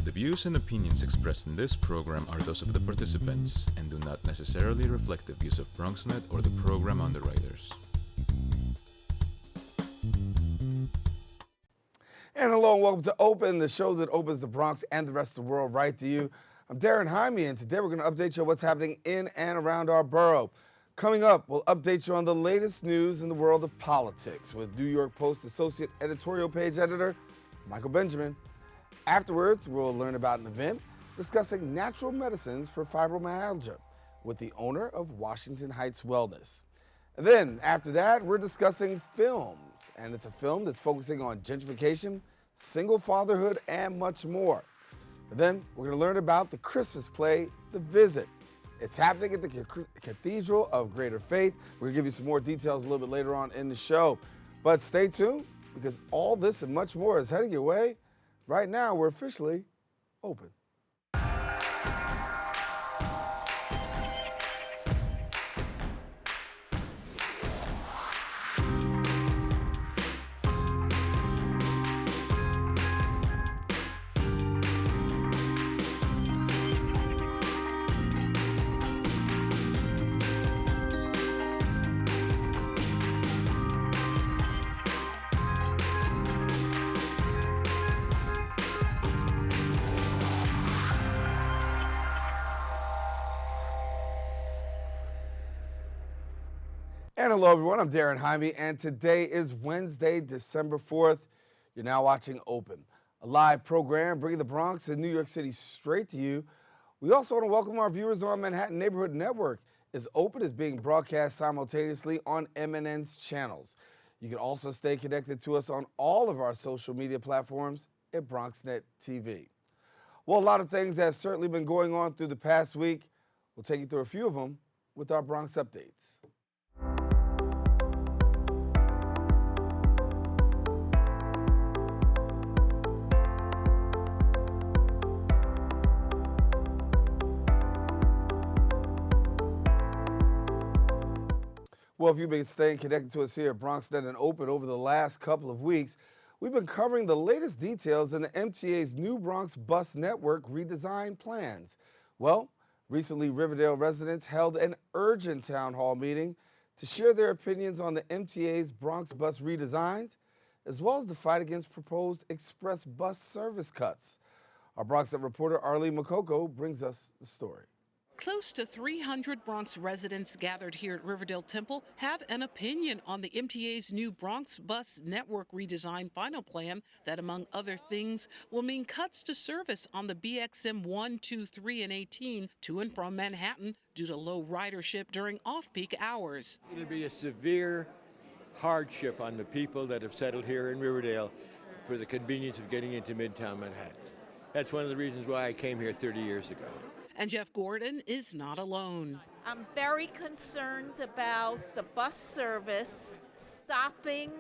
The views and opinions expressed in this program are those of the participants and do not necessarily reflect the views of BronxNet or the program underwriters. And hello and welcome to Open, the show that opens the Bronx and the rest of the world right to you. I'm Daren Jaime, and today we're going to update you on what's happening in and around our borough. Coming up, we'll update you on the latest news in the world of politics with New York Post Associate Editorial Page Editor Michael Benjamin. Afterwards, we'll learn about an event discussing natural medicines for fibromyalgia with the owner of Washington Heights Wellness. And then, after that, we're discussing films, and it's a film that's focusing on gentrification, single fatherhood, and much more. And then, we're going to learn about the Christmas play, The Visit. It's happening at the Cathedral of Greater Faith. We're going to give you some more details a little bit later on in the show. But stay tuned, because all this and much more is heading your way. Right now, we're officially open. And hello, everyone. I'm Daren Jaime, and today is Wednesday, December 4th. You're now watching Open, a live program bringing the Bronx and New York City straight to you. We also want to welcome our viewers on Manhattan Neighborhood Network, as Open is being broadcast simultaneously on MNN's channels. You can also stay connected to us on all of our social media platforms at BronxNet TV. Well, a lot of things have certainly been going on through the past week. We'll take you through a few of them with our Bronx updates. Well, if you've been staying connected to us here at BronxNet and Open over the last couple of weeks, we've been covering the latest details in the MTA's new Bronx bus network redesign plans. Well, recently Riverdale residents held an urgent town hall meeting to share their opinions on the MTA's Bronx bus redesigns, as well as the fight against proposed express bus service cuts. Our BronxNet reporter Arlene Makoko brings us the story. Close to 300 Bronx residents gathered here at Riverdale Temple have an opinion on the MTA's new Bronx bus network redesign final plan that, among other things, will mean cuts to service on the BXM 1, 2, 3, and 18 to and from Manhattan due to low ridership during off-peak hours. It'll be a severe hardship on the people that have settled here in Riverdale for the convenience of getting into Midtown Manhattan. That's one of the reasons why I came here 30 years ago. And Jeff Gordon is not alone. I'm very concerned about the bus service stopping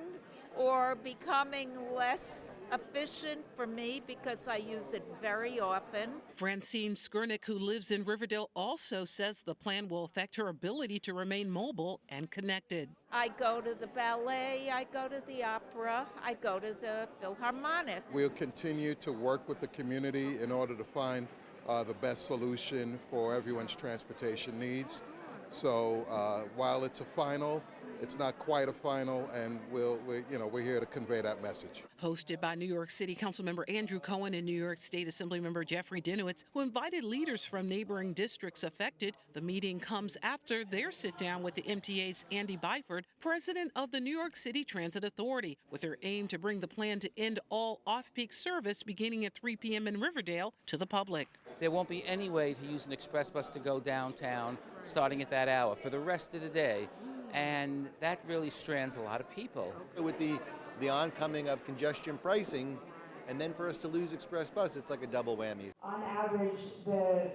or becoming less efficient for me because I use it very often. Francine Skurnick, who lives in Riverdale, also says the plan will affect her ability to remain mobile and connected. I go to the ballet, I go to the opera, I go to the Philharmonic. We'll continue to work with the community in order to find the best solution for everyone's transportation needs. So while it's a final, it's not quite a final, and we're here to convey that message. Hosted by New York City Councilmember Andrew Cohen and New York State Assemblymember Jeffrey Dinowitz, who invited leaders from neighboring districts affected. The meeting comes after their sit-down with the MTA's Andy Byford, president of the New York City Transit Authority, with their aim to bring the plan to end all off-peak service beginning at 3 p.m. in Riverdale to the public. There won't be any way to use an express bus to go downtown starting at that hour for the rest of the day. And that really strands a lot of people. With the oncoming of congestion pricing, and then for us to lose express bus, it's like a double whammy. On average, the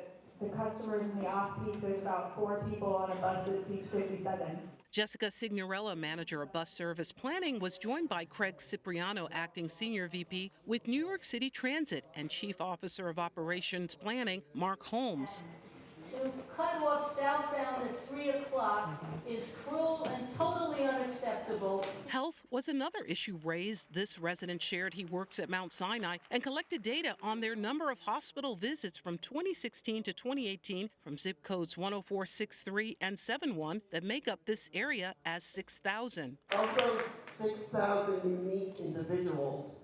customers in the off-peak, there's about 4 people on a bus that seats 57. Jessica Signorella, manager of bus service planning, was joined by Craig Cipriano, acting senior VP with New York City Transit, and Chief Officer of Operations Planning, Mark Holmes. to cut off southbound at 3 o'clock is cruel and totally unacceptable. Health was another issue raised. This resident shared he works at Mount Sinai and collected data on their number of hospital visits from 2016 to 2018 from zip codes 10463 and 71 that make up this area as 6,000. Of those 6,000 unique individuals,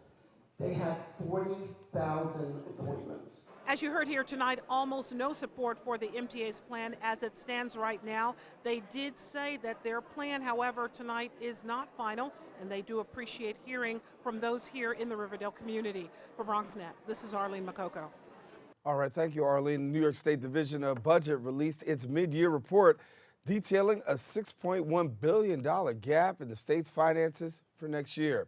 they have 40,000 appointments. As you heard here tonight, almost no support for the MTA's plan as it stands right now. They did say that their plan, however, tonight is not final, and they do appreciate hearing from those here in the Riverdale community. For BronxNet, this is Arlene Makoko. All right, thank you, Arlene. The New York State Division of Budget released its mid-year report detailing a $6.1 billion gap in the state's finances for next year.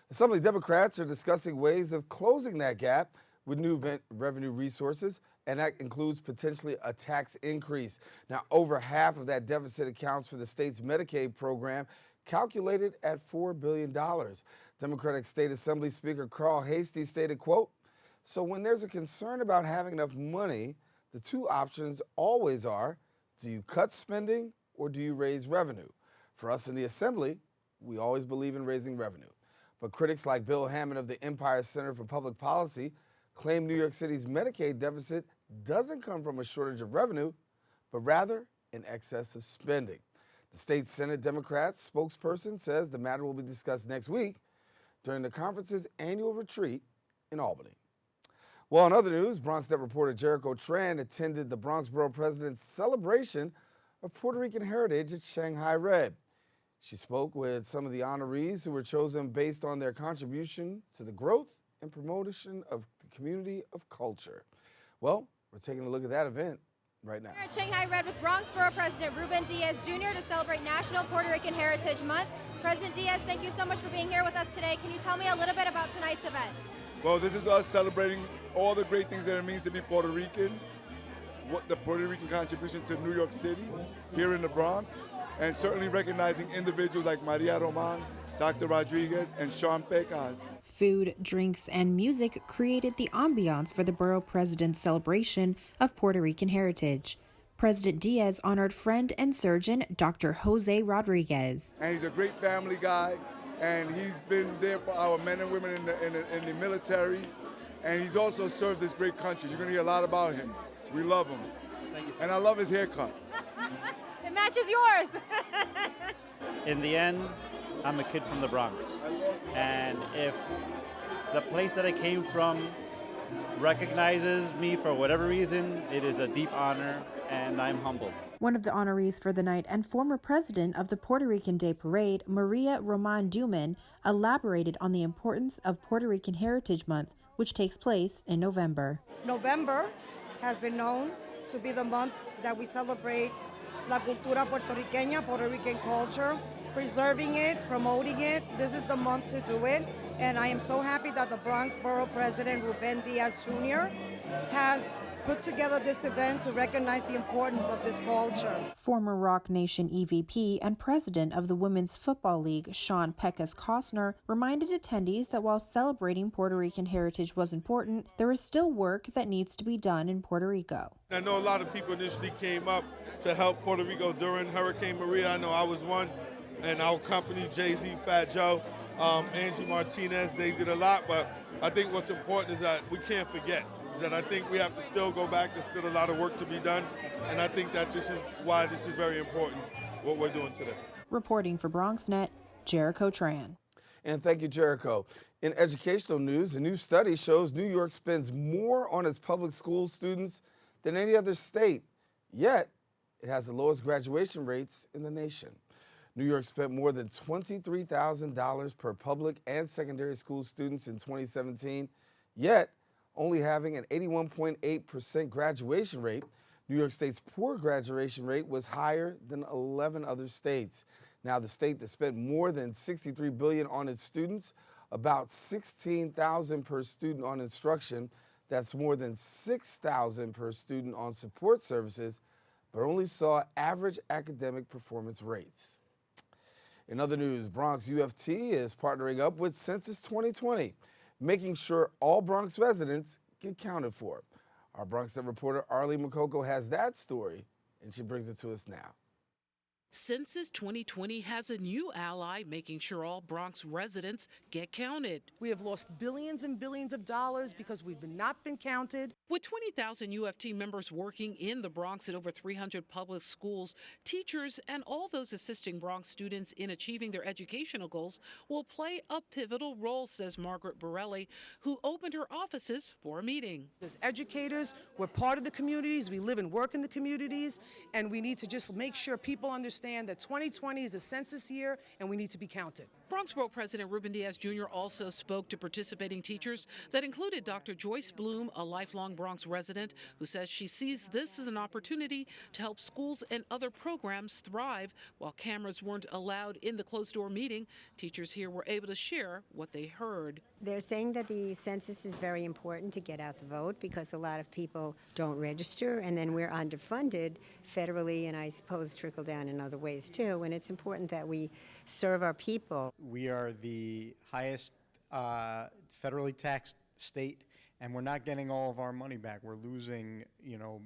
Assembly Democrats are discussing ways of closing that gap with new revenue resources, and that includes potentially a tax increase. Now, over half of that deficit accounts for the state's Medicaid program, calculated at $4 billion. Democratic State Assembly Speaker Carl Hastie stated, quote, "So when there's a concern about having enough money, the two options always are, do you cut spending or do you raise revenue? For us in the Assembly, we always believe in raising revenue. But critics like Bill Hammond of the Empire Center for Public Policy claim New York City's Medicaid deficit doesn't come from a shortage of revenue, but rather an excess of spending. The state Senate Democrats spokesperson says the matter will be discussed next week during the conference's annual retreat in Albany. Well, in other news, BronxNet reporter Jericho Tran attended the Bronx Borough President's celebration of Puerto Rican heritage at Shanghai Red. She spoke with some of the honorees who were chosen based on their contribution to the growth and promotion of the community of culture. Well, we're taking a look at that event right now. We're at Shanghai Red with Bronx Borough President Ruben Diaz Jr. to celebrate National Puerto Rican Heritage Month. President Diaz, thank you so much for being here with us today. Can you tell me a little bit about tonight's event? Well, this is us celebrating all the great things that it means to be Puerto Rican, what the Puerto Rican contribution to New York City, here in the Bronx, and certainly recognizing individuals like Maria Roman, Dr. Rodriguez, and Sean Pecas. Food, drinks, and music created the ambiance for the borough president's celebration of Puerto Rican heritage. President Diaz honored friend and surgeon Dr. Jose Rodriguez. And he's a great family guy, and he's been there for our men and women in the military, and he's also served this great country. You're going to hear a lot about him. We love him. Thank you. And I love his haircut. It matches yours. In the end, I'm a kid from the Bronx, and if the place that I came from recognizes me for whatever reason, it is a deep honor, and I'm humbled. One of the honorees for the night and former president of the Puerto Rican Day Parade, Maria Roman Duman, elaborated on the importance of Puerto Rican Heritage Month, which takes place in November. November has been known to be the month that we celebrate la cultura puertorriqueña, Puerto Rican culture, preserving it, promoting it. This is the month to do it. And I am so happy that the Bronx Borough President, Ruben Diaz Jr., has put together this event to recognize the importance of this culture. Former Rock Nation EVP and president of the Women's Football League, Sean Pecas Costner, reminded attendees that while celebrating Puerto Rican heritage was important, there is still work that needs to be done in Puerto Rico. I know a lot of people initially came up to help Puerto Rico during Hurricane Maria. I know I was one, and our company, Jay-Z, Fat Joe, Angie Martinez, they did a lot, but I think what's important is that we can't forget that I think we have to still go back. There's still a lot of work to be done, and I think that this is why this is very important, what we're doing today. Reporting for BronxNet, Jericho Tran. And thank you, Jericho. In educational news, a new study shows New York spends more on its public school students than any other state, yet it has the lowest graduation rates in the nation. New York spent more than $23,000 per public and secondary school students in 2017, yet only having an 81.8% graduation rate. New York State's poor graduation rate was higher than 11 other states. Now, the state that spent more than $63 billion on its students, about $16,000 per student on instruction, that's more than $6,000 per student on support services, but only saw average academic performance rates. In other news, Bronx UFT is partnering up with Census 2020, making sure all Bronx residents get counted for. Our Bronx Net reporter Arlene Makoko has that story, and she brings it to us now. Census 2020 has a new ally, making sure all Bronx residents get counted. We have lost billions and billions of dollars because we've not been counted. With 20,000 UFT members working in the Bronx at over 300 public schools, teachers and all those assisting Bronx students in achieving their educational goals will play a pivotal role, says Margaret Borelli, who opened her offices for a meeting. As educators, we're part of the communities, we live and work in the communities, and we need to just make sure people understand that 2020 is a census year and we need to be counted. Bronx Borough President Ruben Diaz Jr. also spoke to participating teachers that included Dr. Joyce Bloom, a lifelong Bronx resident, who says she sees this as an opportunity to help schools and other programs thrive. While cameras weren't allowed in the closed-door meeting, teachers here were able to share what they heard. They're saying that the census is very important to get out the vote because a lot of people don't register, and then we're underfunded federally, and I suppose trickle down in other ways too, and it's important that we serve our people. We are the highest federally taxed state, and we're not getting all of our money back. We're losing,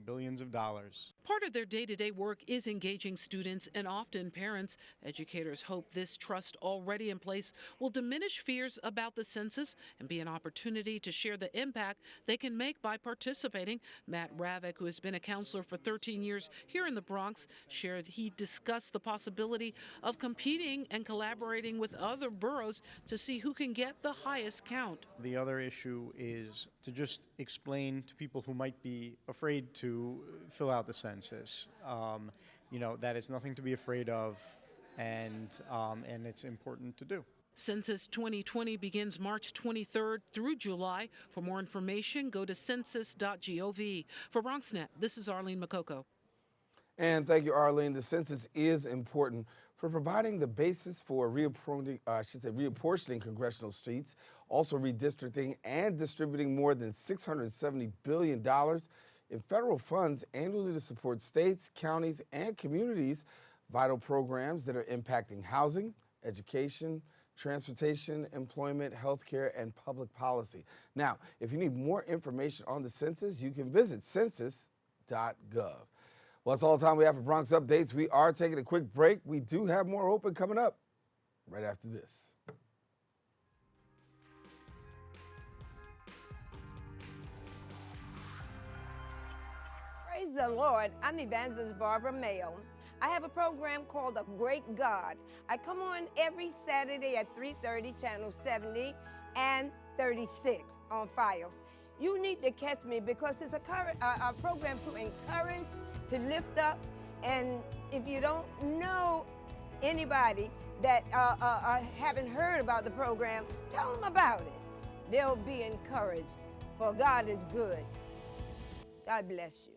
billions of dollars. Part of their day-to-day work is engaging students and often parents. Educators hope this trust already in place will diminish fears about the census and be an opportunity to share the impact they can make by participating. Matt Ravik, who has been a counselor for 13 years here in the Bronx, shared he discussed the possibility of competing and collaborating with other boroughs to see who can get the highest count. The other issue is to just explain to people who might be afraid to fill out the census, that it's nothing to be afraid of, and it's important to do. Census 2020 begins March 23rd through July. For more information, go to census.gov. For BronxNet, this is Arlene Makoko. And thank you, Arlene. The census is important for providing the basis for reapportioning congressional seats, also redistricting and distributing more than $670 billion in federal funds annually to support states, counties, and communities' vital programs that are impacting housing, education, transportation, employment, healthcare, and public policy. Now, if you need more information on the census, you can visit census.gov. Well, that's all the time we have for Bronx Updates. We are taking a quick break. We do have more open coming up right after this. Praise the Lord. I'm Evangelist Barbara Mayo. I have a program called The Great God. I come on every Saturday at 3:30, channel 70 and 36 on Fios. You need to catch me because it's a program to encourage, to lift up, and if you don't know anybody that haven't heard about the program, tell them about it. They'll be encouraged, for God is good. God bless you.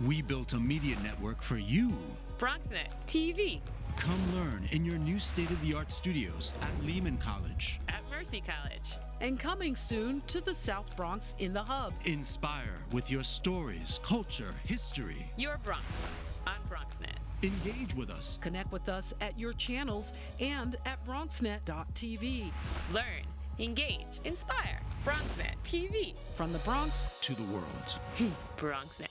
We built a media network for you. BronxNet TV. Come learn in your new state-of-the-art studios at Lehman College. At Mercy College. And coming soon to the South Bronx in the Hub. Inspire with your stories, culture, history. Your Bronx on BronxNet. Engage with us. Connect with us at your channels and at bronxnet.tv. Learn, engage, inspire. BronxNet TV. From the Bronx to the world. BronxNet.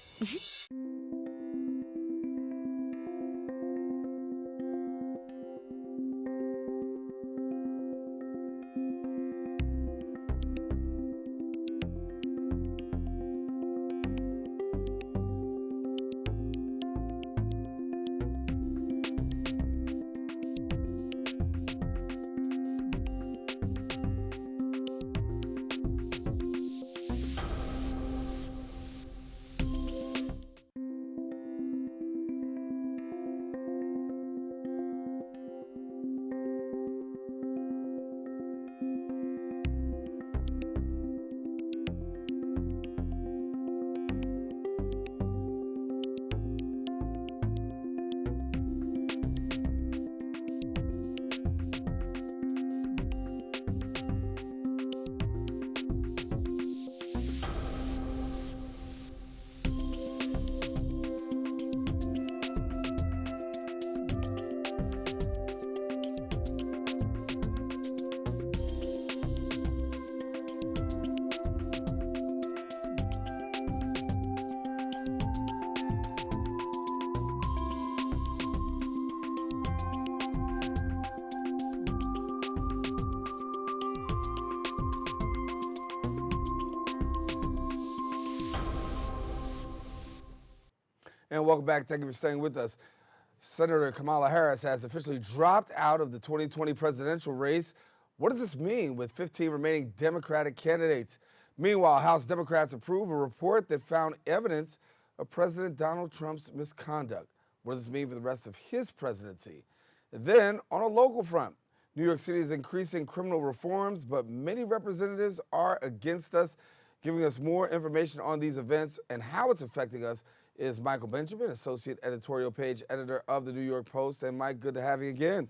And welcome back. Thank you for staying with us. Senator Kamala Harris has officially dropped out of the 2020 presidential race. What does this mean with 15 remaining Democratic candidates? Meanwhile, House Democrats approve a report that found evidence of President Donald Trump's misconduct. What does this mean for the rest of his presidency? And then, on a local front, New York City is increasing criminal reforms, but many representatives are against us. Giving us more information on these events and how it's affecting us is Michael Benjamin, Associate Editorial Page Editor of the NYPost. And Mike, good to have you again.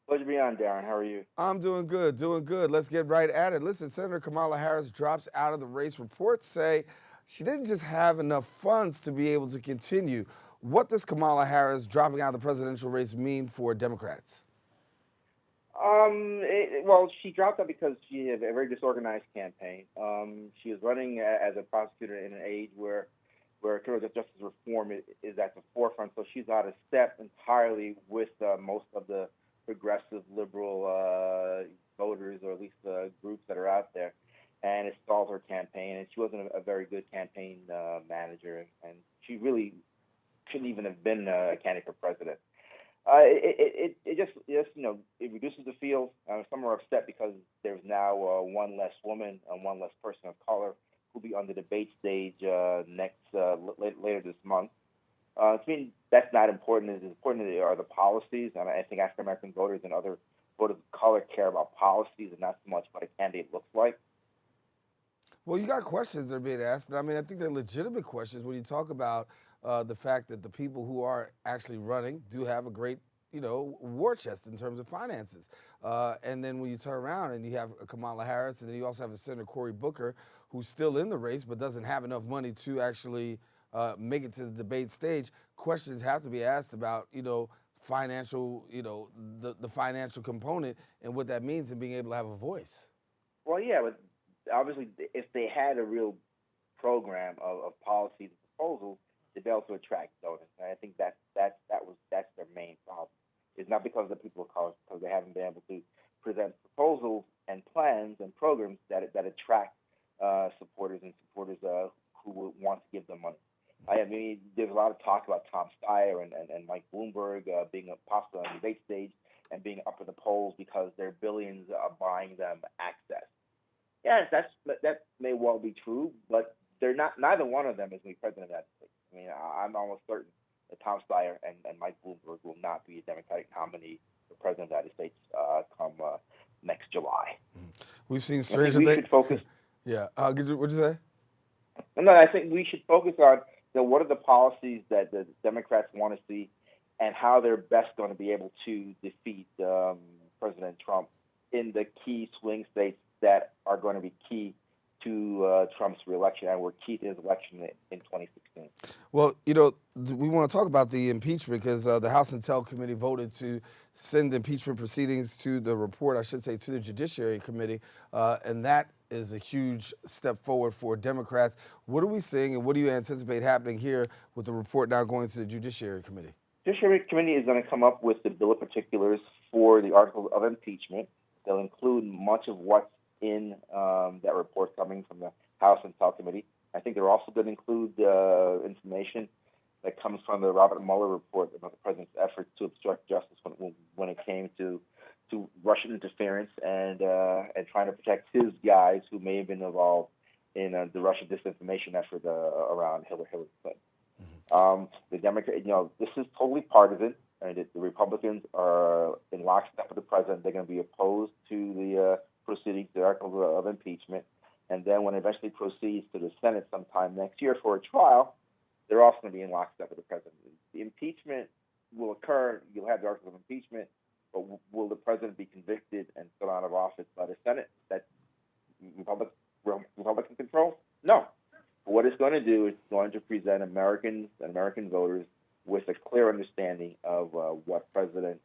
Pleasure to be on, Daren. How are you? I'm doing good, doing good. Let's get right at it. Listen, Senator Kamala Harris drops out of the race. Reports say she didn't just have enough funds to be able to continue. What does Kamala Harris dropping out of the presidential race mean for Democrats? Well, she dropped out because she had a very disorganized campaign. She is running as a prosecutor in an age where criminal justice reform is at the forefront, so she's out of step entirely with most of the progressive liberal voters, or at least groups that are out there, and it stalled her campaign. And she wasn't a very good campaign manager, and she really shouldn't even have been a candidate for president. It just it reduces the field. Some are upset because there's now one less woman and one less person of color who'll be on the debate stage later this month. To me, that's not important. As important are the policies, and I think African American voters and other voters of color care about policies and not so much what a candidate looks like. Well, you got questions that are being asked. I mean, I think they're legitimate questions when you talk about the fact that the people who are actually running do have a great, war chest in terms of finances. And then when you turn around and you have Kamala Harris, and then you also have a Senator Cory Booker who's still in the race but doesn't have enough money to actually make it to the debate stage, questions have to be asked about, financial, the financial component and what that means and being able to have a voice. Well, yeah, but obviously if they had a real program of policies and proposals, to be able to attract voters. And I think that's their main problem. It's not because of the people of color, because they haven't been able to present proposals and plans and programs that attract supporters who would want to give them money. I mean, there's a lot of talk about Tom Steyer and Mike Bloomberg being possible on the debate stage and being up in the polls because their billions are buying them access. Yes, that may well be true, but they're not. Neither one of them is the president of the United States. I mean, I'm almost certain that Tom Steyer and Mike Bloomberg will not be a Democratic nominee for president of the United States come next July. We've seen stranger things. We should focus. Yeah. What'd you say? No, I think we should focus on what are the policies that the Democrats want to see, and how they're best going to be able to defeat President Trump in the key swing states that are going to be key to Trump's reelection and were key to his election in 2016. Well, we want to talk about the impeachment because the House Intel Committee voted to send impeachment proceedings to the Judiciary Committee, and that is a huge step forward for Democrats. What are we seeing, and what do you anticipate happening here with the report now going to the Judiciary Committee? The Judiciary Committee is going to come up with the bill of particulars for the articles of impeachment. They'll include much of what's in that report coming from the House Intel Committee. I think they're also going to include information that comes from the Robert Mueller report about the president's efforts to obstruct justice when it came to Russian interference and trying to protect his guys who may have been involved in the Russian disinformation effort around Hillary Clinton. The Democrat, this is totally partisan. And the Republicans are in lockstep with the president. They're going to be opposed to the proceedings, the articles of impeachment. And then when it eventually proceeds to the Senate sometime next year for a trial, they're also going to be in lockstep with the president. The impeachment will occur. You'll have the articles of impeachment, but will the president be convicted and still out of office by the Senate that Republican control? No. But what it's going to do is going to present Americans and American voters with a clear understanding of what President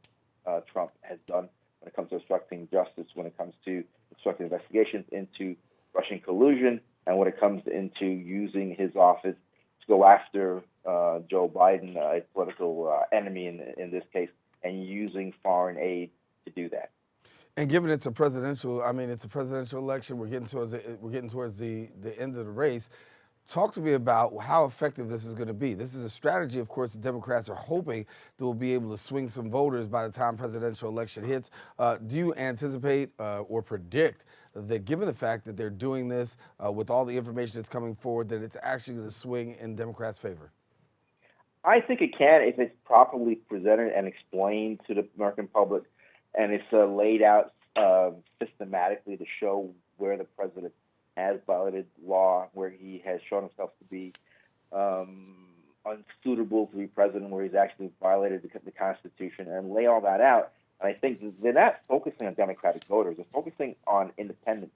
Trump has done when it comes to obstructing justice, when it comes to obstructing investigations into Russian collusion, and when it comes into using his office to go after Joe Biden, a political enemy in this case, and using foreign aid to do that. And given it's a presidential election, we're getting towards the end of the race. Talk to me about how effective this is going to be. This is a strategy, of course, the Democrats are hoping they will be able to swing some voters by the time presidential election hits. Do you anticipate or predict that given the fact that they're doing this with all the information that's coming forward, that it's actually going to swing in Democrats' favor? I think it can if it's properly presented and explained to the American public, and it's laid out systematically to show where the president has violated law, where he has shown himself to be unsuitable to be president, where he's actually violated the Constitution, and lay all that out. And I think they're not focusing on Democratic voters. They're focusing on independent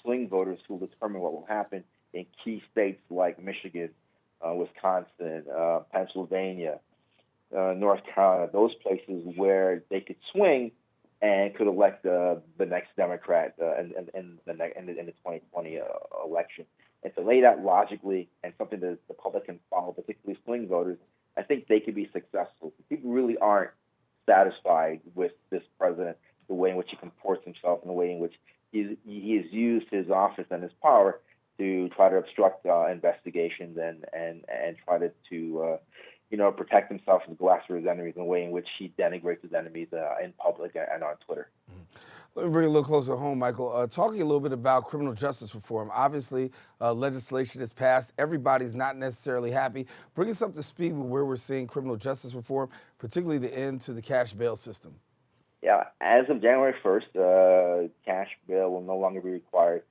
swing voters who will determine what will happen in key states like Michigan, Wisconsin, Pennsylvania, North Carolina, those places where they could swing and could elect the next Democrat in the 2020 election. And to lay that logically and something that the public can follow, particularly swing voters, I think they could be successful. People really aren't satisfied with this president, the way in which he comports himself, and the way in which he has used his office and his power to try to obstruct investigations and try to protect himself and go after his enemies in a way in which he denigrates his enemies in public and on Twitter. Let me bring it a little closer home, Michael. Talking a little bit about criminal justice reform. Obviously, legislation is passed. Everybody's not necessarily happy. Bring us up to speed with where we're seeing criminal justice reform, particularly the end to the cash bail system. Yeah, as of January 1st, cash bail will no longer be required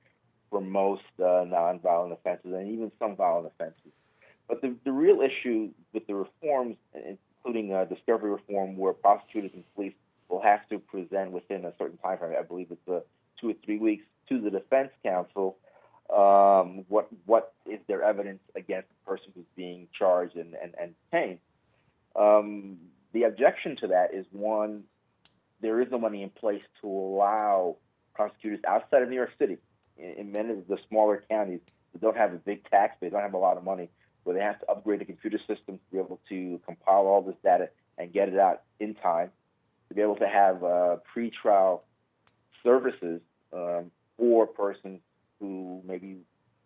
for most nonviolent offenses and even some violent offenses. But the real issue with the reforms, including discovery reform, where prosecutors and police will have to present within a certain time frame, I believe it's 2 or 3 weeks, to the defense counsel, what is their evidence against the person who's being charged and detained. The objection to that is, one, there is no money in place to allow prosecutors outside of New York City, in many of the smaller counties that don't have a big tax base, don't have a lot of money, where they have to upgrade the computer system to be able to compile all this data and get it out in time, to be able to have pre-trial services for persons who may be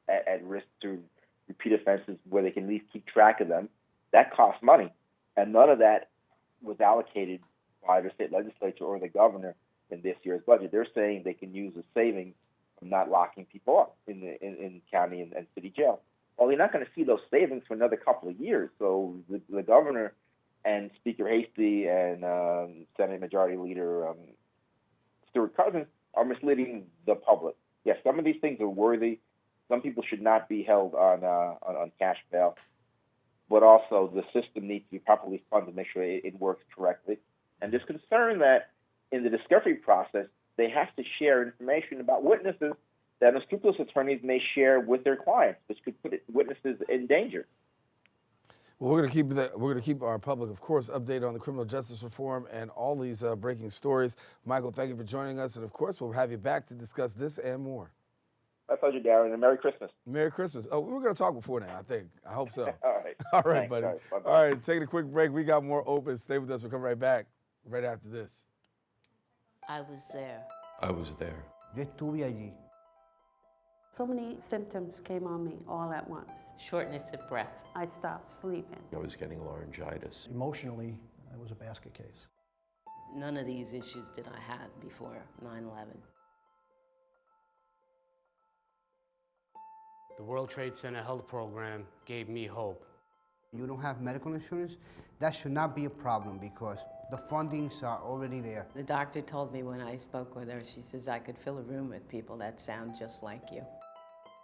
at risk to repeat offenses, where they can at least keep track of them. That costs money, and none of that was allocated by the state legislature or the governor in this year's budget. They're saying they can use the savings from not locking people up in county and city jail. Well, you're not going to see those savings for another couple of years. So the governor and Speaker Hasty and Senate Majority Leader Stuart Cousins are misleading the public. Yes, some of these things are worthy. Some people should not be held on cash bail, but also the system needs to be properly funded to make sure it works correctly. And there's concern that in the discovery process, they have to share information about witnesses that unscrupulous attorneys may share with their clients, which could put witnesses in danger. Well, we're going to keep our public, of course, updated on the criminal justice reform and all these breaking stories. Michael, thank you for joining us, and of course, we'll have you back to discuss this and more. My pleasure, Daren, and Merry Christmas. Merry Christmas. Oh, we were going to talk before now, I think. I hope so. All right. All right, Thanks, buddy. guys. Bye-bye. All right, taking a quick break. We got more open. Stay with us. We'll come right back right after this. I was there. I was there. Yo estuve allí. So many symptoms came on me all at once. Shortness of breath. I stopped sleeping. I was getting laryngitis. Emotionally, it was a basket case. None of these issues did I have before 9/11. The World Trade Center Health Program gave me hope. You don't have medical insurance? That should not be a problem because the fundings are already there. The doctor told me when I spoke with her, she says I could fill a room with people that sound just like you.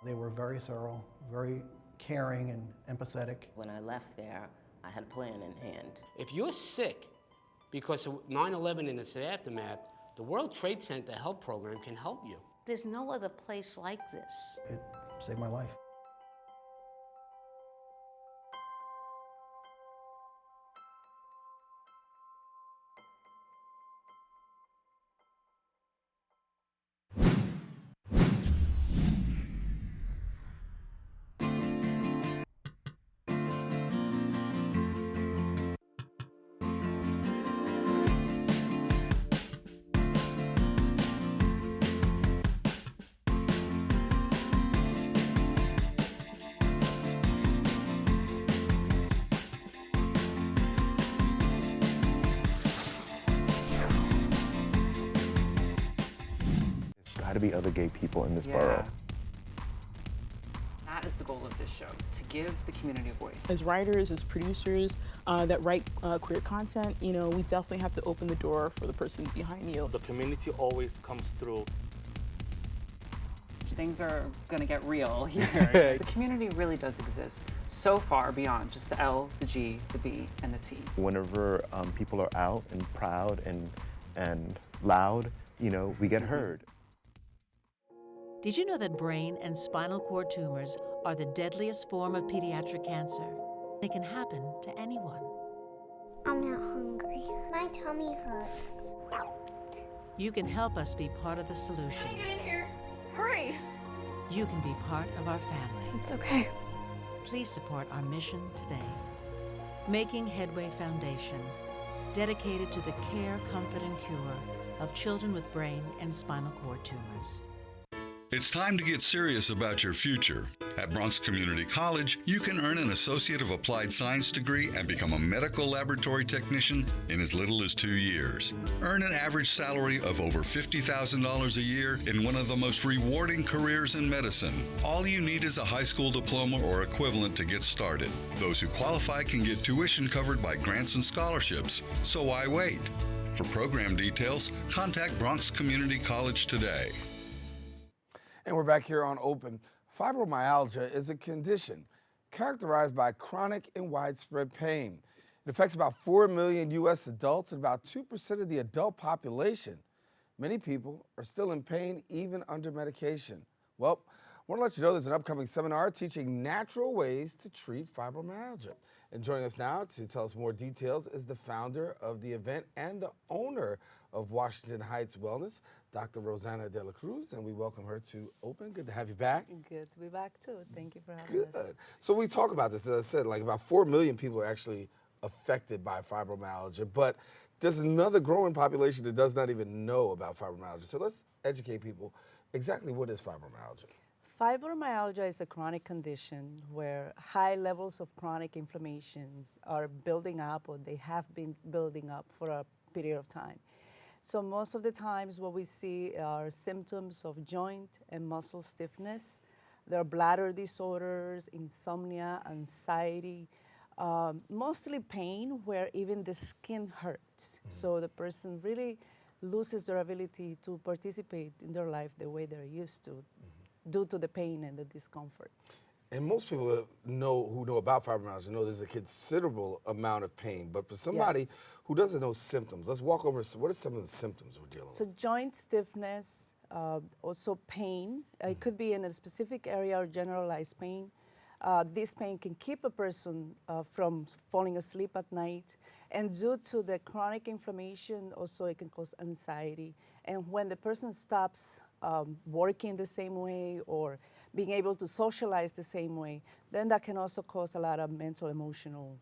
They were very thorough, very caring and empathetic. When I left there, I had a plan in hand. If you're sick because of 9/11 and its aftermath, the World Trade Center Health Program can help you. There's no other place like this. It saved my life. how to be other gay people in this Yeah. borough. That is the goal of this show, to give the community a voice. As writers, as producers that write queer content, you know, we definitely have to open the door for the person behind you. The community always comes through. Things are going to get real here. The community really does exist so far beyond just the L, the G, the B, and the T. Whenever people are out and proud and loud, you know, we get heard. Did you know that brain and spinal cord tumors are the deadliest form of pediatric cancer? It can happen to anyone. I'm not hungry. My tummy hurts. You can help us be part of the solution. Get in here. Hurry. You can be part of our family. It's okay. Please support our mission today. Making Headway Foundation, dedicated to the care, comfort, and cure of children with brain and spinal cord tumors. It's time to get serious about your future. At Bronx Community College, you can earn an Associate of Applied Science degree and become a medical laboratory technician in as little as 2 years. Earn an average salary of over $50,000 a year in one of the most rewarding careers in medicine. All you need is a high school diploma or equivalent to get started. Those who qualify can get tuition covered by grants and scholarships. So why wait? For program details, contact Bronx Community College today. And we're back here on Open. Fibromyalgia is a condition characterized by chronic and widespread pain. It affects about 4 million U.S. adults and about 2% of the adult population. Many people are still in pain even under medication. Well, I want to let you know there's an upcoming seminar teaching natural ways to treat fibromyalgia. And joining us now to tell us more details is the founder of the event and the owner of Washington Heights Wellness, Dr. Rosanna De La Cruz, and we welcome her to Open. Good to have you back. Good to be back too. Thank you for having us. Good. So we talk about this, as I said, like about 4 million people are actually affected by fibromyalgia, but there's another growing population that does not even know about fibromyalgia. So let's educate people. Exactly what is fibromyalgia? Fibromyalgia is a chronic condition where high levels of chronic inflammations are building up, or they have been building up for a period of time. So most of the times what we see are symptoms of joint and muscle stiffness. There are bladder disorders, insomnia, anxiety, mostly pain where even the skin hurts. So the person really loses their ability to participate in their life the way they're used to due to the pain and the discomfort. And most people who know about fibromyalgia know there's a considerable amount of pain. But for somebody who doesn't know symptoms, let's walk over. What are some of the symptoms we're dealing with? So joint stiffness, also pain. It could be in a specific area or generalized pain. This pain can keep a person from falling asleep at night. And due to the chronic inflammation, also it can cause anxiety. And when the person stops working the same way or being able to socialize the same way, then that can also cause a lot of mental, emotional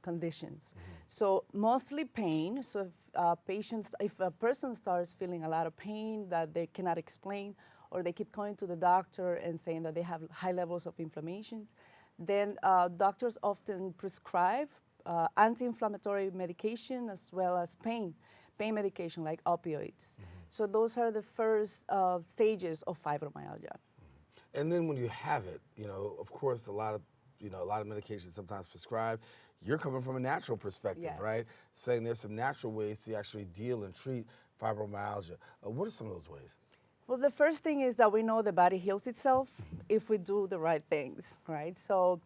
conditions. So mostly pain. So if a person starts feeling a lot of pain that they cannot explain, or they keep going to the doctor and saying that they have high levels of inflammation, then doctors often prescribe anti-inflammatory medication as well as pain medication like opioids. So those are the first stages of fibromyalgia. And then when you have it, of course, a lot of medications sometimes prescribed. You're coming from a natural perspective, right? Saying there's some natural ways to actually deal and treat fibromyalgia. What are some of those ways? Well, the first thing is that we know the body heals itself if we do the right things, right? So,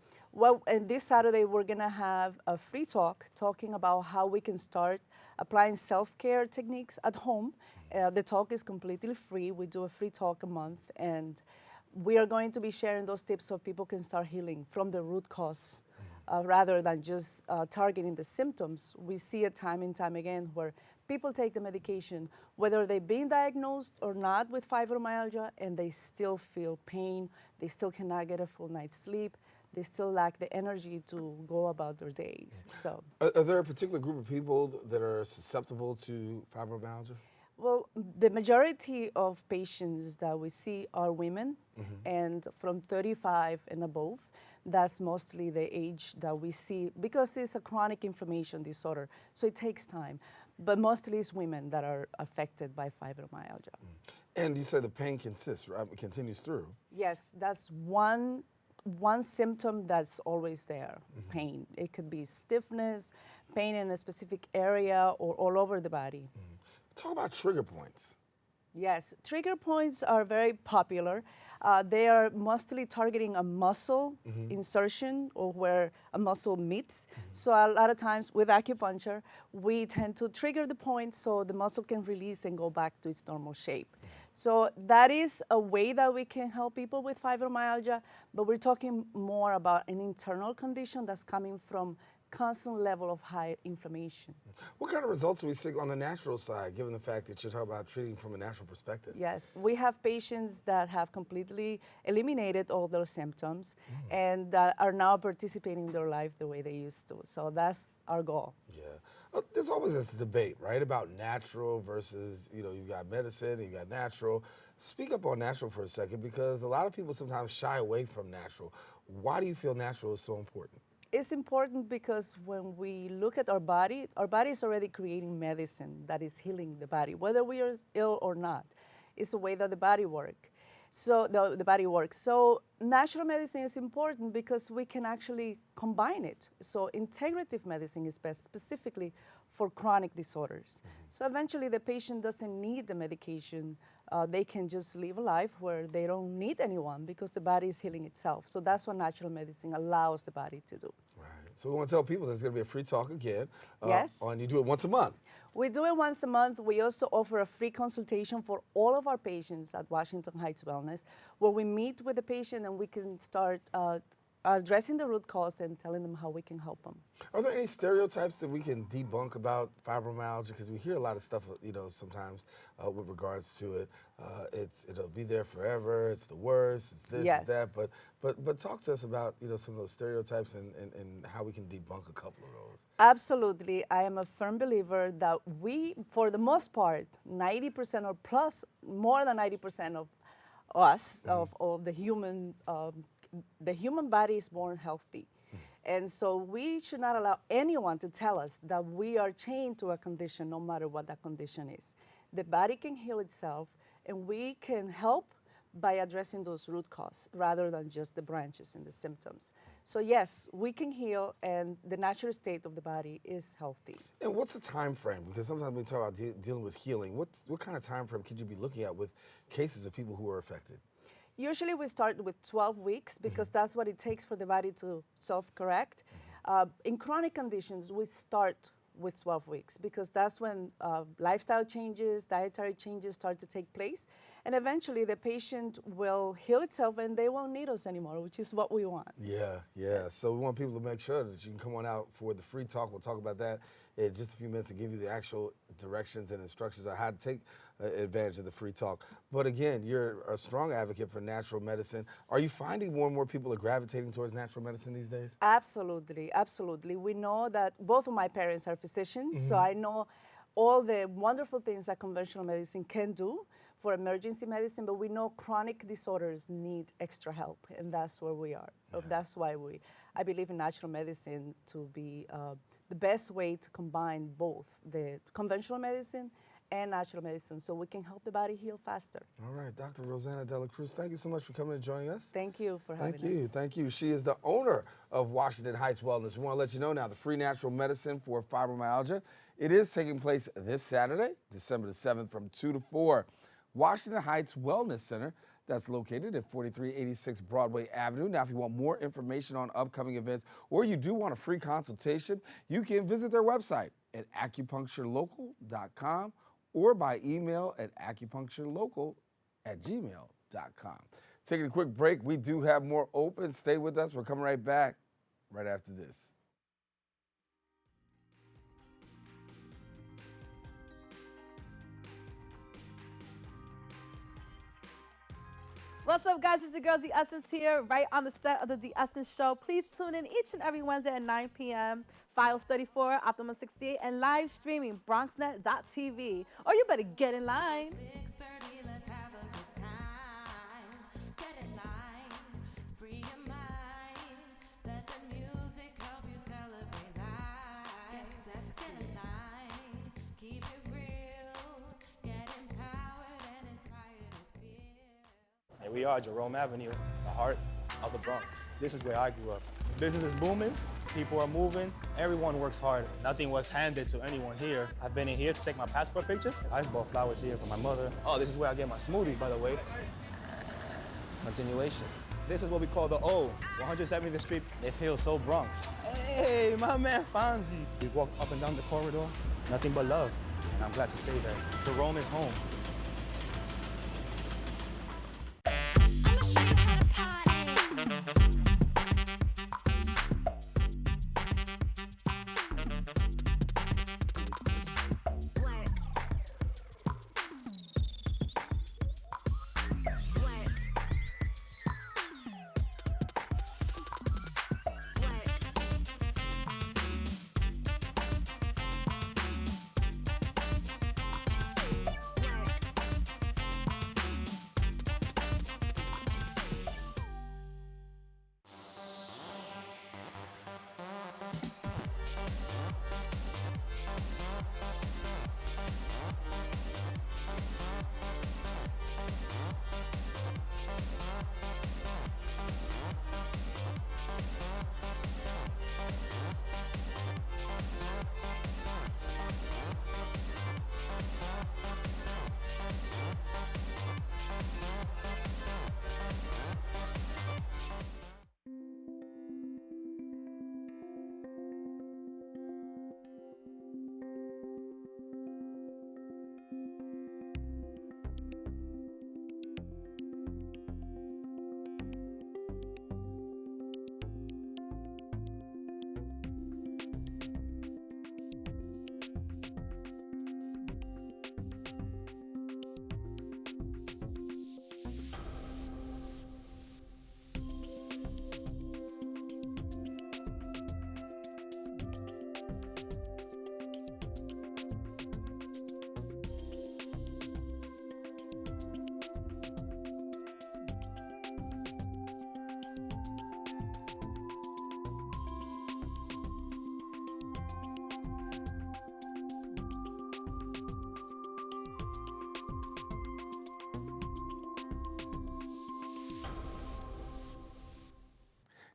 and this Saturday we're gonna have a free talk talking about how we can start applying self-care techniques at home. The talk is completely free. We do a free talk a month, and we are going to be sharing those tips so people can start healing from the root cause rather than just targeting the symptoms. We see it time and time again where people take the medication, whether they've been diagnosed or not with fibromyalgia, and they still feel pain, they still cannot get a full night's sleep, they still lack the energy to go about their days. So, are there a particular group of people that are susceptible to fibromyalgia? Well, the majority of patients that we see are women, and from 35 and above. That's mostly the age that we see because it's a chronic inflammation disorder, so it takes time. But mostly it's women that are affected by fibromyalgia. And you said the pain continues through. Yes, that's one symptom that's always there, pain. It could be stiffness, pain in a specific area or all over the body. Talk about trigger points. Yes, trigger points are very popular. They are mostly targeting a muscle insertion or where a muscle meets. So a lot of times with acupuncture, we tend to trigger the point so the muscle can release and go back to its normal shape. So that is a way that we can help people with fibromyalgia, but we're talking more about an internal condition that's coming from constant level of high inflammation. What kind of results do we see on the natural side, given the fact that you're talking about treating from a natural perspective? Yes, we have patients that have completely eliminated all their symptoms and that are now participating in their life the way they used to. So that's our goal. Yeah. There's always this debate, right, about natural versus, you've got medicine and you got natural. Speak up on natural for a second, because a lot of people sometimes shy away from natural. Why do you feel natural is so important? It's important because when we look at our body is already creating medicine that is healing the body, whether we are ill or not. It's the way that the body works. So the body works. So natural medicine is important because we can actually combine it. So integrative medicine is best specifically for chronic disorders. So eventually the patient doesn't need the medication. They can just live a life where they don't need anyone because the body is healing itself. So that's what natural medicine allows the body to do. Right. So we want to tell people there's going to be a free talk again. Yes. And you do it once a month. We do it once a month. We also offer a free consultation for all of our patients at Washington Heights Wellness, where we meet with the patient and we can start addressing the root cause and telling them how we can help them. Are there any stereotypes that we can debunk about fibromyalgia? Because we hear a lot of stuff, sometimes with regards to it. It'll be there forever. It's the worst. It's this, yes. It's that. But talk to us about some of those stereotypes and how we can debunk a couple of those. Absolutely. I am a firm believer that we, for the most part, 90% or plus, more than 90% of us, of the human body is born healthy. And so we should not allow anyone to tell us that we are chained to a condition, no matter what that condition is. The body can heal itself, and we can help by addressing those root causes rather than just the branches and the symptoms. So yes, we can heal, and the natural state of the body is healthy. And what's the time frame? Because sometimes we talk about dealing with healing. What kind of time frame could you be looking at with cases of people who are affected? Usually we start with 12 weeks because that's what it takes for the body to self-correct. In chronic conditions, we start with 12 weeks because that's when lifestyle changes, dietary changes start to take place. And eventually the patient will heal itself and they won't need us anymore, which is what we want. Yeah. So we want people to make sure that you can come on out for the free talk. We'll talk about that in just a few minutes and give you the actual directions and instructions on how to take advantage of the free talk. But again, you're a strong advocate for natural medicine. Are you finding more and more people are gravitating towards natural medicine these days? Absolutely, absolutely. We know that both of my parents are physicians, so I know all the wonderful things that conventional medicine can do for emergency medicine, but we know chronic disorders need extra help, and that's where we are. Yeah. That's why I believe in natural medicine to be the best way to combine both the conventional medicine and natural medicine so we can help the body heal faster. All right, Dr. Rosanna De La Cruz, thank you so much for coming and joining us. Thank you for having us. Thank you. She is the owner of Washington Heights Wellness. We want to let you know now the free natural medicine for fibromyalgia. It is taking place this Saturday, December the 7th from 2 to 4. Washington Heights Wellness Center, that's located at 4386 Broadway Avenue. Now, if you want more information on upcoming events or you do want a free consultation, you can visit their website at acupuncturelocal.com or by email at acupuncturelocal@gmail.com. Taking a quick break. We do have more open. Stay with us. We're coming right back right after this. What's up, guys? It's your girl, The Essence, here, right on the set of the The Essence Show. Please tune in each and every Wednesday at 9 p.m., Files 34, Optimum 68, and live streaming, bronxnet.tv. Or you better get in line. we are, Jerome Avenue, the heart of the Bronx. This is where I grew up. Business is booming, people are moving, everyone works hard. Nothing was handed to anyone here. I've been in here to take my passport pictures. I just bought flowers here for my mother. Oh, this is where I get my smoothies, by the way. Continuation. This is what we call the O, 170th Street. It feels so Bronx. Hey, my man Fonzie. We've walked up and down the corridor, nothing but love. And I'm glad to say that Jerome is home.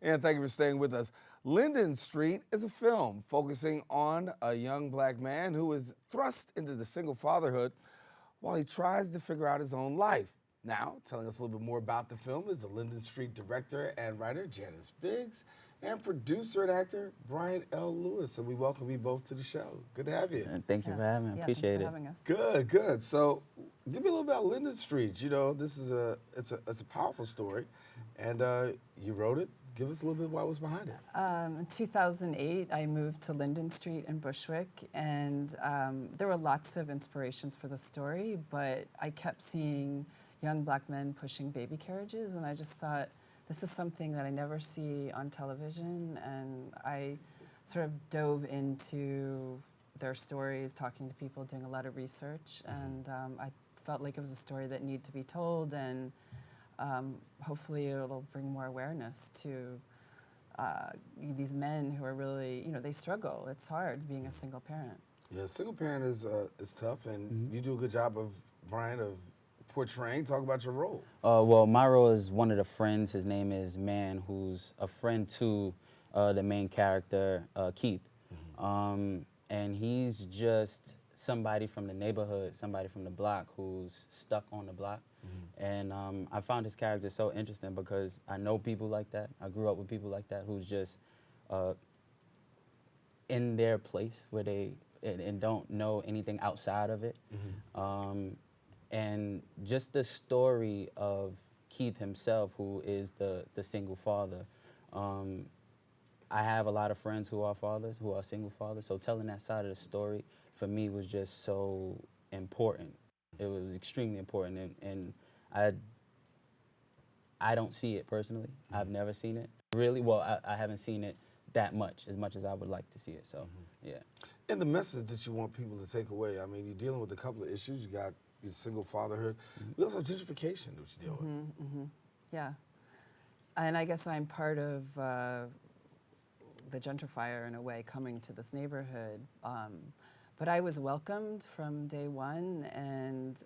And thank you for staying with us. Linden Street is a film focusing on a young black man who is thrust into the single fatherhood while he tries to figure out his own life. Now, telling us a little bit more about the film is the Linden Street director and writer, Janice Biggs, and producer and actor, Brian L. Lewis. And we welcome you both to the show. Good to have you. And thank you for having me. I appreciate it. Having us. Good, good. So give me a little bit about Linden Street. You know, this is it's a powerful story, and you wrote it. Give us a little bit what was behind it. In 2008, I moved to Linden Street in Bushwick, and there were lots of inspirations for the story, but I kept seeing young black men pushing baby carriages, and I just thought, this is something that I never see on television, and I sort of dove into their stories, talking to people, doing a lot of research, and I felt like it was a story that needed to be told, and hopefully it'll bring more awareness to these men who are really, they struggle. It's hard being a single parent. Yeah, single parent is tough, and you do a good job of, Brian, of portraying. Talk about your role. Well, my role is one of the friends. His name is Man, who's a friend to the main character, Keith. And he's just somebody from the neighborhood, somebody from the block who's stuck on the block. And I found his character so interesting because I know people like that. I grew up with people like that who's just in their place where they and don't know anything outside of it. And just the story of Keith himself, who is the single father. I have a lot of friends who are fathers, who are single fathers, so telling that side of the story for me was just so important. It was extremely important, and I don't see it personally. I've never seen it. Really, well, I haven't seen it that much, as much as I would like to see it, so, yeah. And the message that you want people to take away, I mean, you're dealing with a couple of issues. You got your single fatherhood. We also have gentrification that you deal with. Yeah. And I guess I'm part of the gentrifier, in a way, coming to this neighborhood. But I was welcomed from day one, and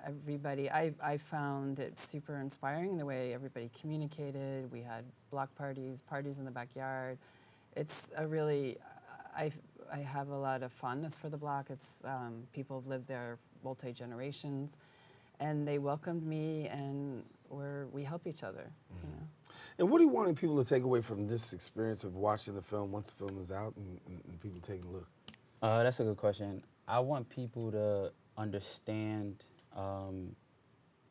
everybody, I found it super inspiring the way everybody communicated. We had block parties, parties in the backyard. It's a really, I have a lot of fondness for the block. It's people have lived there multi-generations, and they welcomed me, and we help each other. You know? And what are you wanting people to take away from this experience of watching the film once the film is out and people taking a look? That's a good question. I want people to understand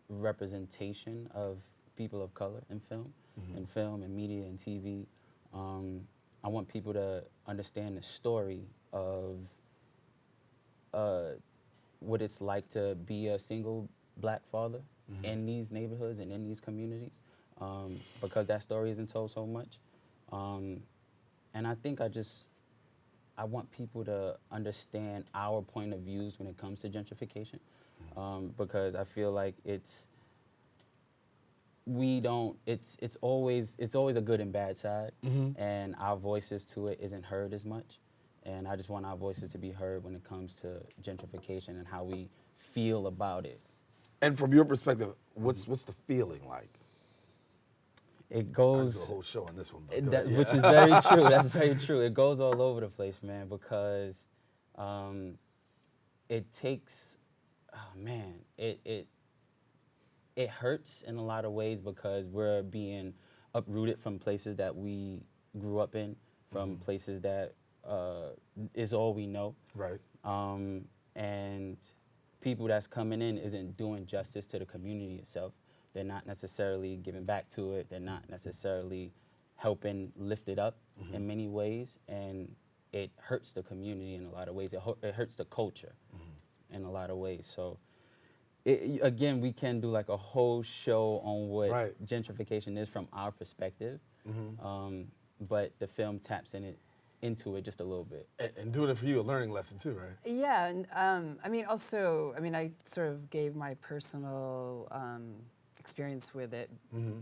representation of people of color in film, and media and TV. I want people to understand the story of what it's like to be a single black father in these neighborhoods and in these communities, because that story isn't told so much. And I think I want people to understand our point of views when it comes to gentrification, because I feel like it's always a good and bad side, and our voices to it isn't heard as much. And I just want our voices to be heard when it comes to gentrification and how we feel about it. And from your perspective, what's the feeling like? It goes. I do a whole show on this one, which is very true. That's very true. It goes all over the place, man, because it takes. Oh man, it hurts in a lot of ways because we're being uprooted from places that we grew up in, from places that is all we know. Right. And people that's coming in isn't doing justice to the community itself. They're not necessarily giving back to it. They're not necessarily helping lift it up in many ways, and it hurts the community in a lot of ways. It hurts the culture in a lot of ways. So, again, we can do like a whole show on what gentrification is from our perspective, but the film taps into it just a little bit. And doing it for you, a learning lesson too, right? Yeah, and I sort of gave my personal experience with it,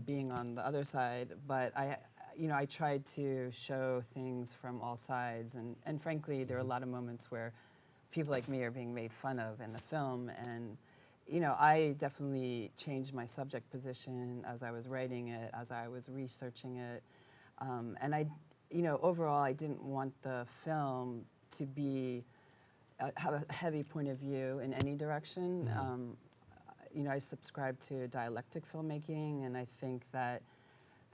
being on the other side, but I tried to show things from all sides, and frankly, there are a lot of moments where people like me are being made fun of in the film, and I definitely changed my subject position as I was writing it, as I was researching it, and overall, I didn't want the film to have a heavy point of view in any direction. I subscribe to dialectic filmmaking, and I think that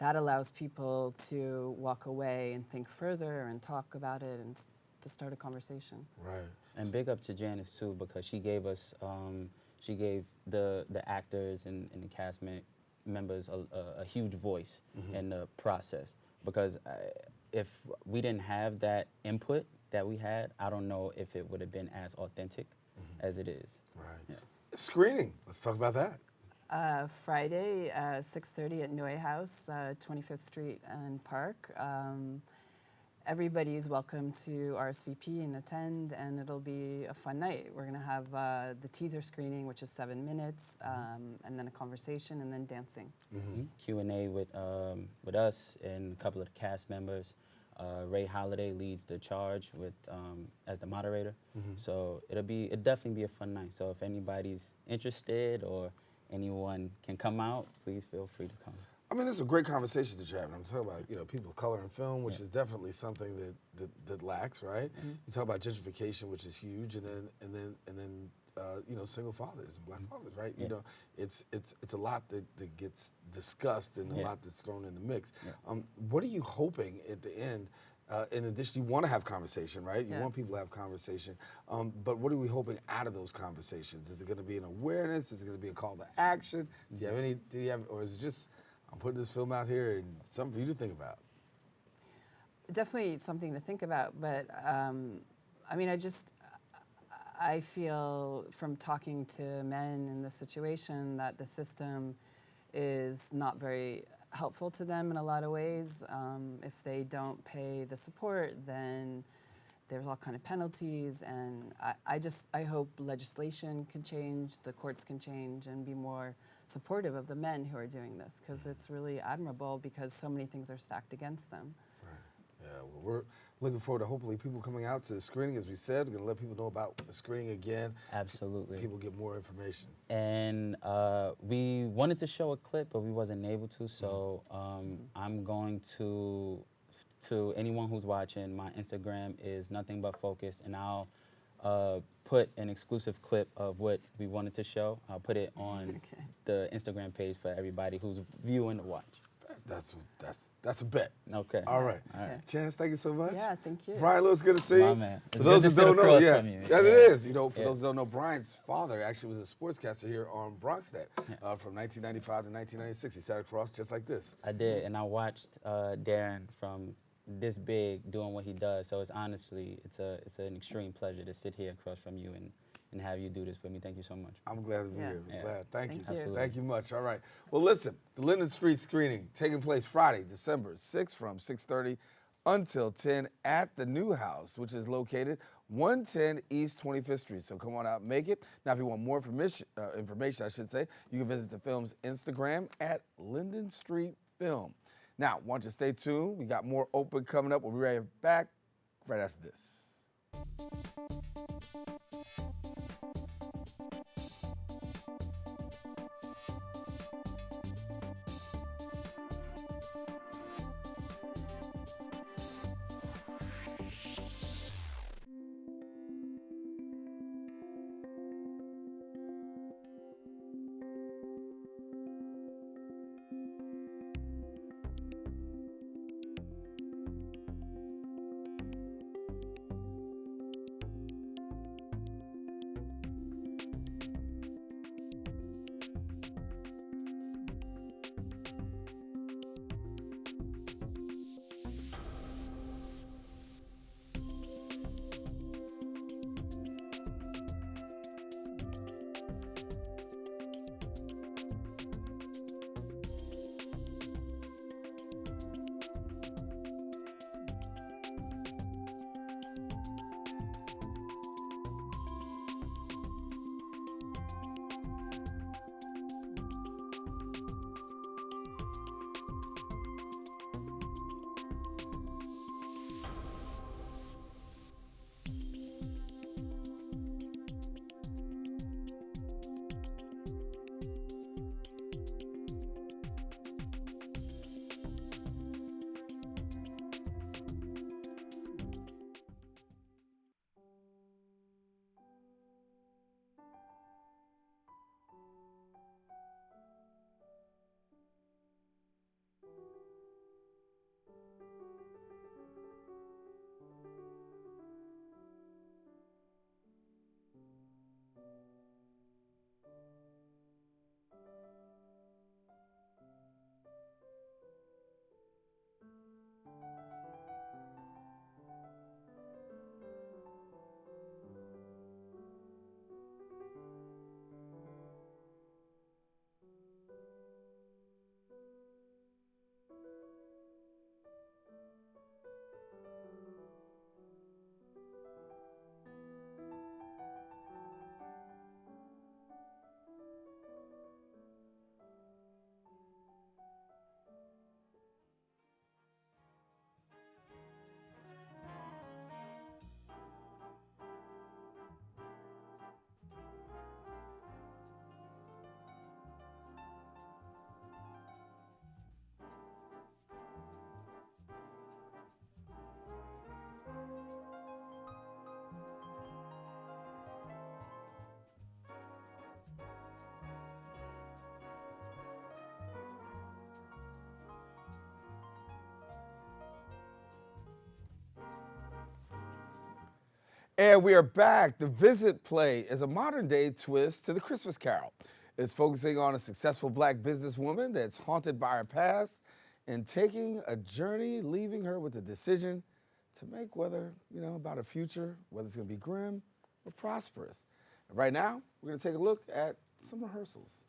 allows people to walk away and think further and talk about it and to start a conversation. Right. And big up to Janice too, because she gave us, she gave the actors and the cast members a huge voice in the process. Because if we didn't have that input that we had, I don't know if it would have been as authentic as it is. Right. Yeah. Screening. Let's talk about that. Friday, 6:30 at NYPost, 25th Street and Park. Everybody is welcome to RSVP and attend, and it'll be a fun night. We're going to have the teaser screening, which is 7 minutes, and then a conversation, and then dancing. Q&A with us and a couple of the cast members. Ray Holiday leads the charge with as the moderator. So it'll definitely be a fun night. So if anybody's interested or anyone can come out, please feel free to come. I mean, there's a great conversation that you're having. I'm talking about, people of color in film, which is definitely something that lacks, right? You talk about gentrification, which is huge, and then single fathers and black fathers, right? Yeah. It's a lot that gets discussed and a lot that's thrown in the mix. Yeah. What are you hoping at the end? In addition, you want to have conversation, right? You want people to have conversation. But what are we hoping out of those conversations? Is it going to be an awareness? Is it going to be a call to action? Do you have, or is it just, I'm putting this film out here and something for you to think about? Definitely something to think about, but I feel from talking to men in this situation that the system is not very helpful to them in a lot of ways. If they don't pay the support, then there's all kind of penalties, and I hope legislation can change, the courts can change, and be more supportive of the men who are doing this, because it's really admirable because so many things are stacked against them. Right. Yeah. well, we're looking forward to hopefully people coming out to the screening. As we said, we're going to let people know about the screening again. Absolutely. People get more information. And we wanted to show a clip, but we wasn't able to. So I'm going to anyone who's watching, my Instagram is nothing but focused, and I'll put an exclusive clip of what we wanted to show. I'll put it on the Instagram page for everybody who's viewing to watch. That's a bet. Okay. All right. Okay. Chance, thank you so much. Yeah, thank you. Brian Lewis, good to see you. My man. For It's those good that to sit don't know, across yeah, from you. yes, it Yeah. is. You know, for those that don't know, Brian's father actually was a sportscaster here on BronxNet from 1995 to 1996. He sat across just like this. I did, and I watched Daren from this big doing what he does. So it's honestly, it's an extreme pleasure to sit here across from you and have you do this with me. Thank you so much. I'm glad to be here. I'm glad. Thank you. Absolutely. Thank you much. All right. Well, listen, the Linden Street screening taking place Friday, December 6th from 6:30 until 10 at the new house, which is located 110 East 25th Street. So come on out and make it. Now, if you want more information, I should say, you can visit the film's Instagram at Linden Street Film. Now, why don't you stay tuned? We got more open coming up. We'll be right back right after this. And we are back. The Visit play is a modern-day twist to the Christmas Carol. It's focusing on a successful black businesswoman that's haunted by her past and taking a journey, leaving her with a decision to make whether, about a future, whether it's going to be grim or prosperous. And right now, we're going to take a look at some rehearsals.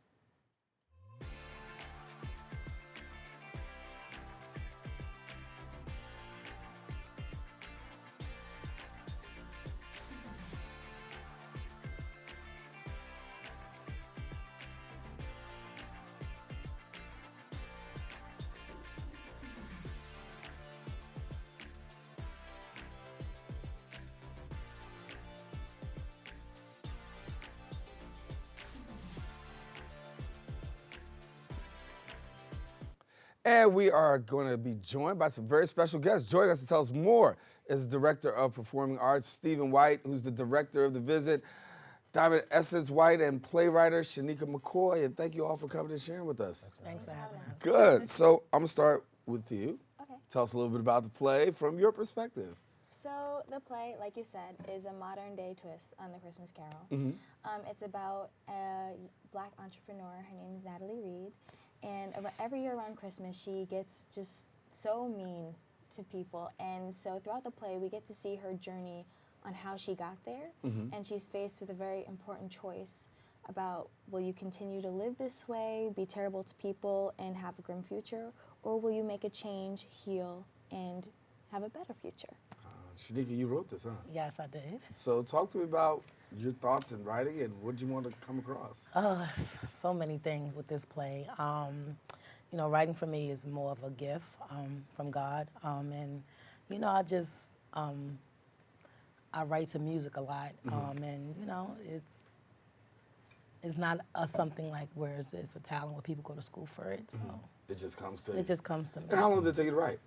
And we are going to be joined by some very special guests. Joining us to tell us more is the Director of Performing Arts, Stephen White, who's the Director of the Visit, Diamond Essence White, and playwright Shanika McCoy. And thank you all for coming and sharing with us. Thanks for having us. Good. So I'm going to start with you. Okay. Tell us a little bit about the play from your perspective. So the play, like you said, is a modern day twist on The Christmas Carol. It's about a Black entrepreneur. Her name is Natalie Reed. And every year around Christmas, she gets just so mean to people. And so throughout the play, we get to see her journey on how she got there. And she's faced with a very important choice about, will you continue to live this way, be terrible to people, and have a grim future? Or will you make a change, heal, and have a better future? Shanika, you wrote this, huh? Yes, I did. So talk to me about your thoughts in writing and what you want to come across. So many things with this play. You know, writing for me is more of a gift from God. And, you know, I write to music a lot. And, you know, it's not something like where it's a talent where people go to school for it. So It just comes to you. it just comes to me. And how long did it take you to write?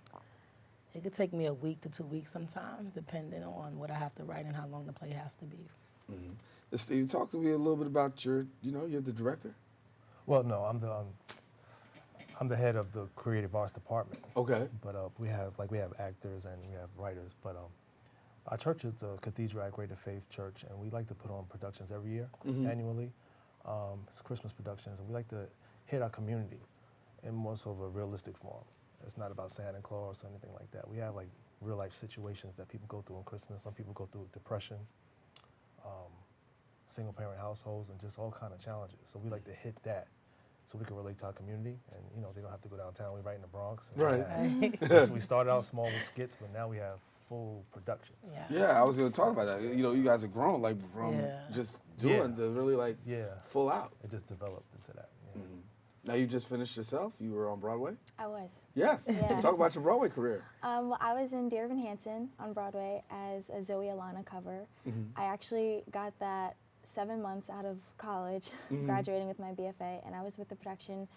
It could take me a week to 2 weeks sometimes, depending on what I have to write and how long the play has to be. Steve, talk to me a little bit about you're the director? Well, no, I'm the head of the creative arts department. Okay. But we have actors and we have writers. But our church is a Cathedral at Greater Faith Church, and we like to put on productions every year, annually. It's Christmas productions, and we like to hit our community in more so of a realistic form. It's not about Santa Claus or anything like that. We have like real life situations that people go through on Christmas. Some people go through depression, single parent households, and just all kind of challenges. So we like to hit that so we can relate to our community, and you know, they don't have to go downtown. We write in the Bronx. So we started out small with skits, but now we have full productions. Yeah, I was going to talk about that. You know, you guys have grown like from just doing to really like full out. It just developed into that. Now you just finished yourself. You were on Broadway. I was. Yes. So talk about your Broadway career. Well, I was in Dear Evan Hansen on Broadway as a Zoe Alana cover. I actually got that 7 months out of college, graduating with my BFA, and I was with the production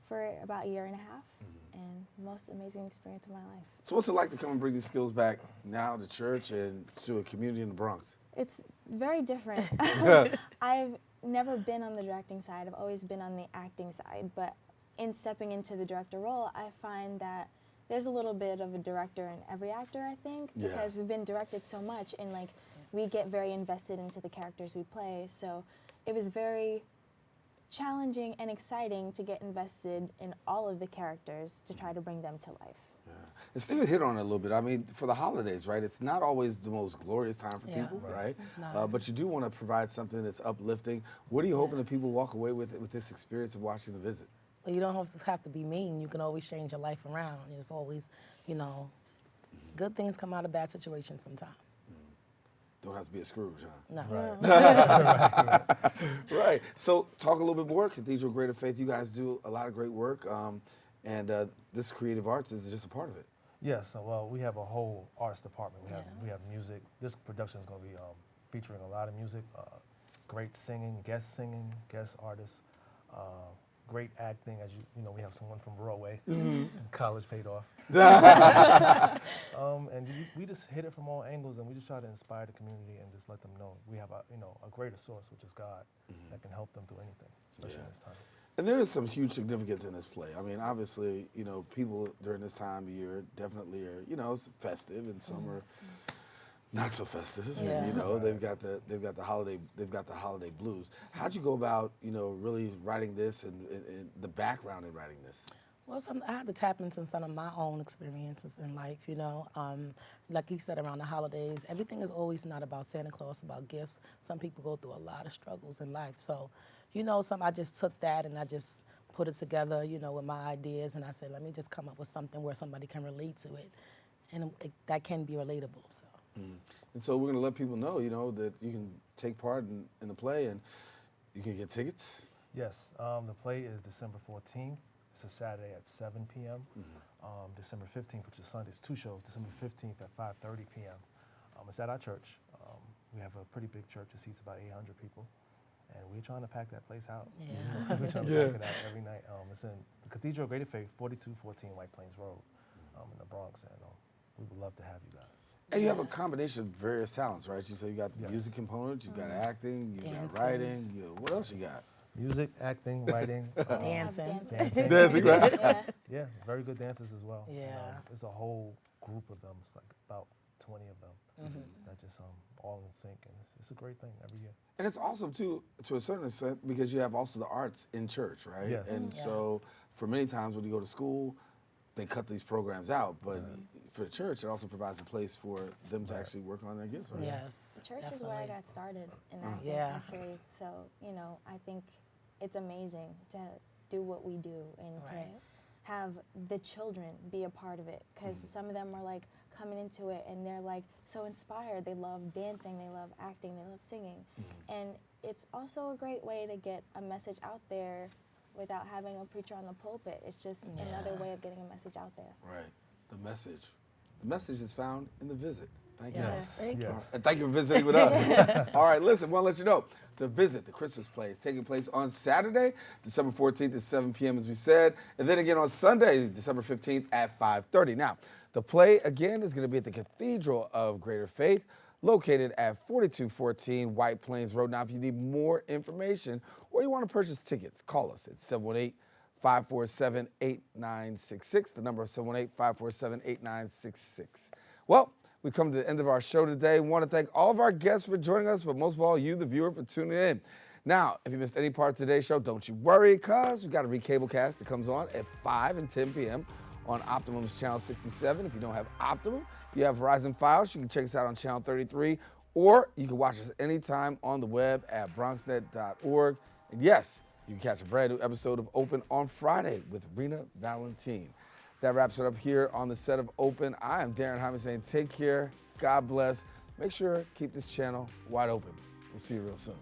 for about a year and a half, and most amazing experience of my life. So what's it like to come and bring these skills back now to church and to a community in the Bronx? It's very different. I've never been on the directing side. I've always been on the acting side, but in stepping into the director role, I find that there's a little bit of a director in every actor, I think, because we've been directed so much, and like we get very invested into the characters we play. So it was very challenging and exciting to get invested in all of the characters to try to bring them to life. And Steven hit on it a little bit. I mean, for the holidays, right? It's not always the most glorious time for people, right? It's not. But you do want to provide something that's uplifting. What are you hoping that people walk away with this experience of watching The Visit? Well, you don't have to be mean. You can always change your life around. There's always, you know, good things come out of bad situations sometimes. Don't have to be a Scrooge, huh? No. Right. So talk a little bit more. Cathedral Greater Faith, you guys do a lot of great work, and this creative arts is just a part of it. Yes. So, well, we have a whole arts department. We have music. This production is going to be featuring a lot of music, great singing, guest artists, great acting. As you know, we have someone from Broadway. College paid off. And we just hit it from all angles, and we just try to inspire the community and just let them know we have a greater source, which is God, that can help them through anything, especially in this time. And there is some huge significance in this play. I mean, obviously, you know, people during this time of year definitely are, you know, it's festive, and some are not so festive. And, you know, they've got the holiday blues. How'd you go about, you know, really writing this and the background in writing this? Well, I had to tap into some of my own experiences in life, you know. Like you said, around the holidays, everything is always not about Santa Claus, about gifts. Some people go through a lot of struggles in life. So, you know, I just took that and I just put it together, you know, with my ideas, and I said, let me just come up with something where somebody can relate to it, and that can be relatable. So. And so we're going to let people know, you know, that you can take part in the play and you can get tickets. Yes, the play is December 14th. It's a Saturday at 7 p.m. December 15th, which is Sunday. It's 2 shows. December 15th at 5:30 p.m. It's at our church. We have a pretty big church. It seats about 800 people. and we're trying to pack that place out. Yeah. We're trying to pack it out every night. It's in the Cathedral of Greater Faith, 4214 White Plains Road in the Bronx, and we would love to have you guys. And you have a combination of various talents, right? You say you got the music component, you got acting, you got writing. What else you got? Music, acting, writing, dancing. Dancing, right? Yeah, very good dancers as well. Yeah. It's a whole group of them. It's like about 20 of them that just all in sync, and it's a great thing every year. And it's awesome too, to a certain extent, because you have also the arts in church, right? Yes. And so, for many times when you go to school, they cut these programs out, but for the church, it also provides a place for them to actually work on their gifts, right? Yes. Church is where I got started in acting, Yeah. actually. So, I think it's amazing to do what we do and to have the children be a part of it, because some of them are like coming into it and they're like so inspired. They love dancing, they love acting, they love singing. And it's also a great way to get a message out there without having a preacher on the pulpit. It's just another way of getting a message out there. Right. The message. The message is found in the visit. Thank you. Yes. Thank you. And thank you for visiting with us. All right, listen, want to let you know, the visit, the Christmas play, is taking place on Saturday, December 14th at 7 p.m., as we said, and then again on Sunday, December 15th at 5:30. Now, the play, again, is going to be at the Cathedral of Greater Faith, located at 4214 White Plains Road. Now, if you need more information or you want to purchase tickets, call us at 718-547-8966. The number is 718-547-8966. Well, we come to the end of our show today. We want to thank all of our guests for joining us, but most of all, you, the viewer, for tuning in. Now, if you missed any part of today's show, don't you worry, because we've got a recablecast that comes on at 5 and 10 p.m. on Optimum's Channel 67. If you don't have Optimum, you have Verizon Files. You can check us out on Channel 33, or you can watch us anytime on the web at bronxnet.org. And yes, you can catch a brand new episode of Open on Friday with Rena Valentine. That wraps it up here on the set of Open. I am Daren Jaime saying take care, God bless. Make sure keep this channel wide open. We'll see you real soon.